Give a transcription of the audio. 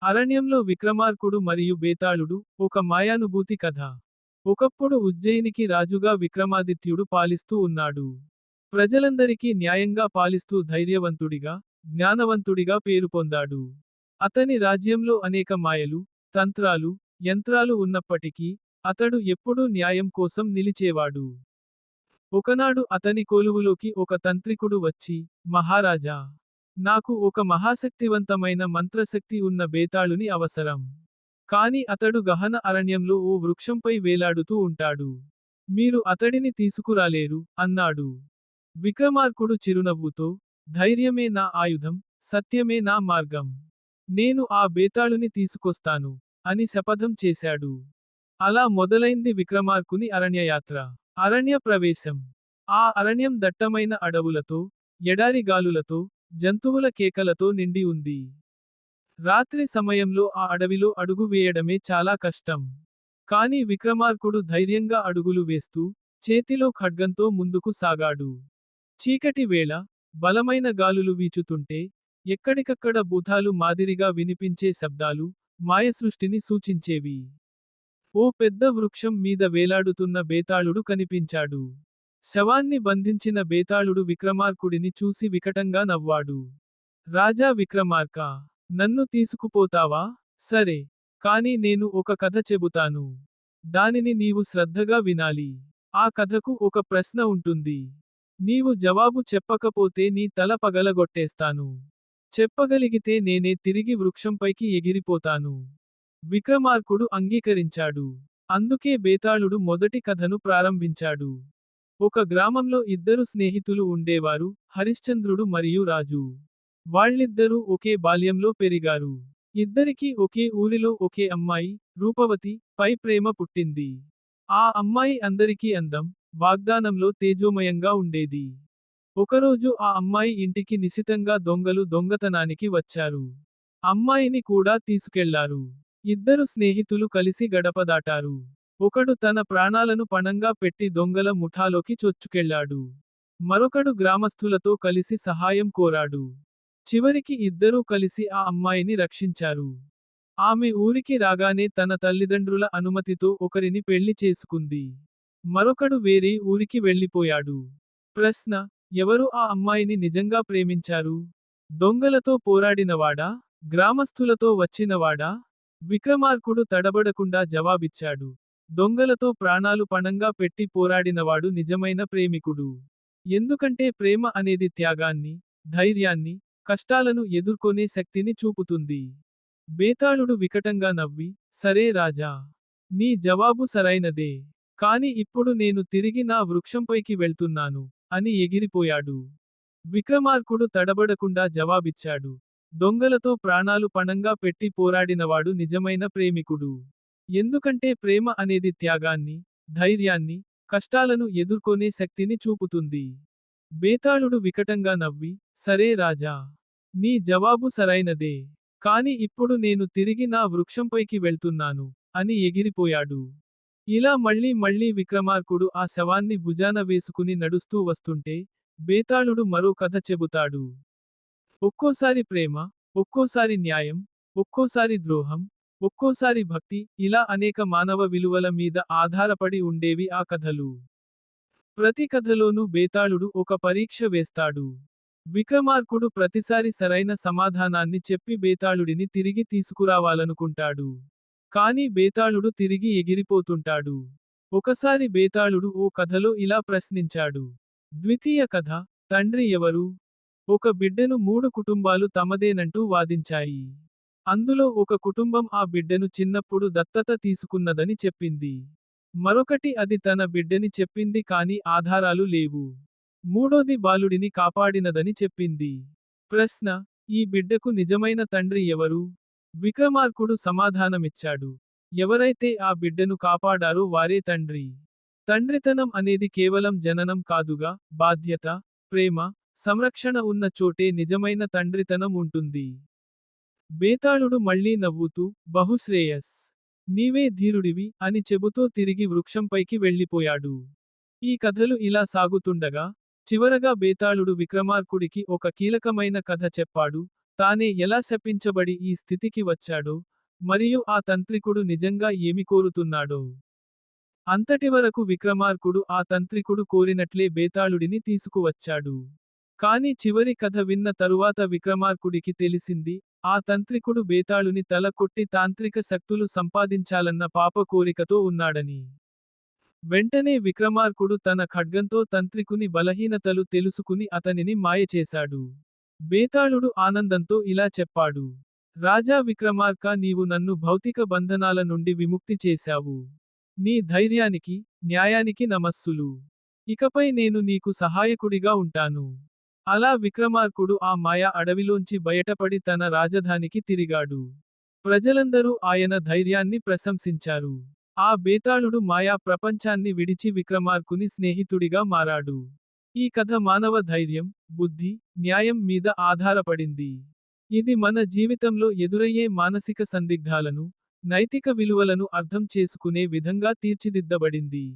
అరణ్యంలో విక్రమార్కుడు మరియు బేతాళుడు, ఒక మాయానుభూతి కథ. ఒకప్పుడు ఉజ్జయినికి రాజుగా విక్రమాదిత్యుడు పాలిస్తూ ఉన్నాడు. ప్రజలందరికీ న్యాయంగా పాలిస్తూ ధైర్యవంతుడిగా, జ్ఞానవంతుడిగా పేరు పొందాడు. అతని రాజ్యంలో అనేక మాయలు, తంత్రాలు, యంత్రాలు ఉన్నప్పటికీ, అతడు ఎప్పుడూ న్యాయం కోసం నిలిచేవాడు. ఒకనాడు అతని కొలువులోకి ఒక తంత్రికుడు వచ్చి, మహారాజా! నాకు ఒక మహాశక్తివంతమైన మంత్రశక్తి ఉన్న బేతాళుని అవసరం. కాని అతడు గహన అరణ్యంలో ఓ వృక్షంపై వేలాడుతూ ఉంటాడు. మీరు అతడిని తీసుకురాలేరు, అన్నాడు. విక్రమార్కుడు చిరునవ్వుతో, ధైర్యమే నా ఆయుధం, సత్యమే నా మార్గం. నేను ఆ బేతాళుని తీసుకొస్తాను, అని శపథం చేశాడు. అలా మొదలైంది విక్రమార్కుని అరణ్యయాత్ర. అరణ్య ప్రవేశం. ఆ అరణ్యం దట్టమైన అడవులతో, ఎడారి గాలులతో, జంతువుల కేకలతో నిండి ఉంది. రాత్రి సమయంలో ఆ అడవిలో అడుగు వేయడమే చాలా కష్టం. కాని విక్రమార్కుడు ధైర్యంగా అడుగులు వేస్తూ, చేతిలో ఖడ్గంతో ముందుకు సాగాడు. చీకటి వేళ, బలమైన గాలులు వీచుతుంటే, ఎక్కడికక్కడ భూతాలు మాదిరిగా వినిపించే శబ్దాలు, మాయసృష్టిని సూచించేవి. ఓ పెద్ద వృక్షం మీద వేలాడుతున్న బేతాళుడు కనిపించాడు. శవాన్ని బంధించిన బేతాళుడు విక్రమార్కుడిని చూసి వికటంగా నవ్వాడు. రాజా విక్రమార్క! నన్ను తీసుకుపోతావా? సరే. కాని నేను ఒక కథ చెబుతాను. దానిని నీవు శ్రద్ధగా వినాలి. ఆ కథకు ఒక ప్రశ్న ఉంటుంది. నీవు జవాబు చెప్పకపోతే నీ తల పగలగొట్టేస్తాను. చెప్పగలిగితే నేనే తిరిగి వృక్షంపైకి ఎగిరిపోతాను. విక్రమార్కుడు అంగీకరించాడు. అందుకే బేతాళుడు మొదటి కథను ప్రారంభించాడు. ఒక గ్రామంలో ఇద్దరు స్నేహితులు ఉండేవారు, హరిశ్చంద్రుడు మరియు రాజు. వాళ్ళిద్దరూ ఒకే బాల్యంలో పెరిగారు. ఇద్దరికీ ఒకే ఊరిలో ఒకే అమ్మాయి, రూపవతి, పై ప్రేమ పుట్టింది. ఆ అమ్మాయి అందరికీ అందం, వాగ్దానంలో తేజోమయంగా ఉండేది. ఒకరోజు ఆ అమ్మాయి ఇంటికి నిశితంగా దొంగలు దొంగతనానికి వచ్చారు. అమ్మాయిని కూడా తీసుకెళ్లారు. ఇద్దరు స్నేహితులు కలిసి గడప దాటారు. ఒకడు తన ప్రాణాలను పణంగా పెట్టి దొంగల ముఠాలోకి చొచ్చుకెళ్లాడు. మరొకడు గ్రామస్థులతో కలిసి సహాయం కోరాడు. చివరికి ఇద్దరూ కలిసి ఆ అమ్మాయిని రక్షించారు. ఆమె ఊరికి రాగానే తన తల్లిదండ్రుల అనుమతితో ఒకరిని పెళ్లి చేసుకుంది. మరొకడు వేరే ఊరికి వెళ్ళిపోయాడు. ప్రశ్న: ఎవరు ఆ అమ్మాయిని నిజంగా ప్రేమించారు? దొంగలతో పోరాడినవాడా? గ్రామస్థులతో వచ్చినవాడా? విక్రమార్కుడు తడబడకుండా జవాబిచ్చాడు. దొంగలతో ప్రాణాలు పణంగా పెట్టి పోరాడినవాడు నిజమైన ప్రేమికుడు. ఎందుకంటే ప్రేమ అనేది త్యాగాన్ని, ధైర్యాన్ని, కష్టాలను ఎదుర్కొనే శక్తిని చూపుతుంది. బేతాళుడు వికటంగా నవ్వి, సరే రాజా! నీ జవాబు సరైనదే. కాని ఇప్పుడు నేను తిరిగి నా వృక్షంపైకి వెళ్తున్నాను, అని ఎగిరిపోయాడు. విక్రమార్కుడు తడబడకుండా జవాబిచ్చాడు. దొంగలతో ప్రాణాలు పణంగా పెట్టి పోరాడినవాడు నిజమైన ప్రేమికుడు. ఎందుకంటే ప్రేమ అనేది త్యాగాన్ని, ధైర్యాన్ని, కష్టాలను ఎదుర్కొనే శక్తిని చూపుతుంది. బేతాళుడు వికటంగా నవ్వి, సరే రాజా! నీ జవాబు సరైనదే. కాని ఇప్పుడు నేను తిరిగి నా వృక్షంపైకి వెళ్తున్నాను, అని ఎగిరిపోయాడు. ఇలా మళ్ళీ మళ్ళీ విక్రమార్కుడు ఆ శవాన్ని భుజాన వేసుకుని నడుస్తూ వస్తుంటే, బేతాళుడు మరో కథ చెబుతాడు. ఒక్కోసారి ప్రేమ, ఒక్కోసారి న్యాయం, ఒక్కోసారి ద్రోహం, ఒక్కోసారి భక్తి, ఇలా అనేక మానవ విలువల మీద ఆధారపడి ఉండేవి ఆ కథలు. ప్రతి కథలోనూ బేతాళుడు ఒక పరీక్ష వేస్తాడు. విక్రమార్కుడు ప్రతిసారి సరైన సమాధానాన్ని చెప్పి బేతాళుడిని తిరిగి తీసుకురావాలనుకుంటాడు. కాని బేతాళుడు తిరిగి ఎగిరిపోతుంటాడు. ఒకసారి బేతాళుడు ఓ కథలో ఇలా ప్రశ్నించాడు. ద్వితీయ కథ: తండ్రి ఎవరు? ఒక బిడ్డను 3 కుటుంబాలు తమదేనంటూ వాదించాయి. అందులో ఒక కుటుంబం ఆ బిడ్డను చిన్నప్పుడు దత్తత తీసుకున్నదని చెప్పింది. మరొకటి అది తన బిడ్డని చెప్పింది కాని ఆధారాలు లేవు. మూడోది బాలుడిని కాపాడినదని చెప్పింది. ప్రశ్న: ఈ బిడ్డకు నిజమైన తండ్రి ఎవరు? విక్రమార్కుడు సమాధానమిచ్చాడు. ఎవరైతే ఆ బిడ్డను కాపాడారో వారే తండ్రి. తండ్రితనం అనేది కేవలం జననం కాదుగా, బాధ్యత, ప్రేమ, సంరక్షణ ఉన్న చోటే నిజమైన తండ్రితనం ఉంటుంది. బేతాళుడు మళ్ళీ నవ్వుతూ, బహుశ్రేయస్! నీవే ధీరుడివి, అని చెబుతూ తిరిగి వృక్షంపైకి వెళ్ళిపోయాడు. ఈ కథలు ఇలా సాగుతుండగా, చివరగా బేతాళుడు విక్రమార్కుడికి ఒక కీలకమైన కథ చెప్పాడు. తానే ఎలా శపించబడి ఈ స్థితికి వచ్చాడో, మరియు ఆ తంత్రికుడు నిజంగా ఏమి కోరుతున్నాడో. అంతటివరకు విక్రమార్కుడు ఆ తంత్రికుడు కోరినట్లే బేతాళుడిని తీసుకువచ్చాడు. కాని చివరి కథ విన్న తరువాత విక్రమార్కుడికి తెలిసింది, ఆ తంత్రికుడు బేతాళుని తల కొట్టి తాంత్రిక శక్తులు సంపాదించాలన్న పాప కోరికతో ఉన్నాడని. వెంటనే విక్రమార్కుడు తన ఖడ్గంతో తంత్రికుని బలహీనతలు తెలుసుకుని అతనిని మాయచేశాడు. బేతాళుడు ఆనందంతో ఇలా చెప్పాడు. రాజా విక్రమార్క, నీవు నన్ను భౌతిక బంధనాల నుండి విముక్తి చేశావు. నీ ధైర్యానికి, న్యాయానికి నమస్సులు. ఇకపై నేను నీకు సహాయకుడిగా ఉంటాను. అలా విక్రమార్కుడు ఆ మాయా అడవిలోంచి బయటపడి తన రాజధానికి తిరిగాడు. ప్రజలందరూ ఆయన ధైర్యాన్ని ప్రశంసించారు. ఆ బేతాళుడు మాయా ప్రపంచాన్ని విడిచి విక్రమార్కుని స్నేహితుడిగా మారాడు. ఈ కథ మానవ ధైర్యం, బుద్ధి, న్యాయం మీద ఆధారపడింది. ఇది మన జీవితంలో ఎదురయ్యే మానసిక సందిగ్ధాలను, నైతిక విలువలను అర్థం చేసుకునే విధంగా తీర్చిదిద్దబడింది.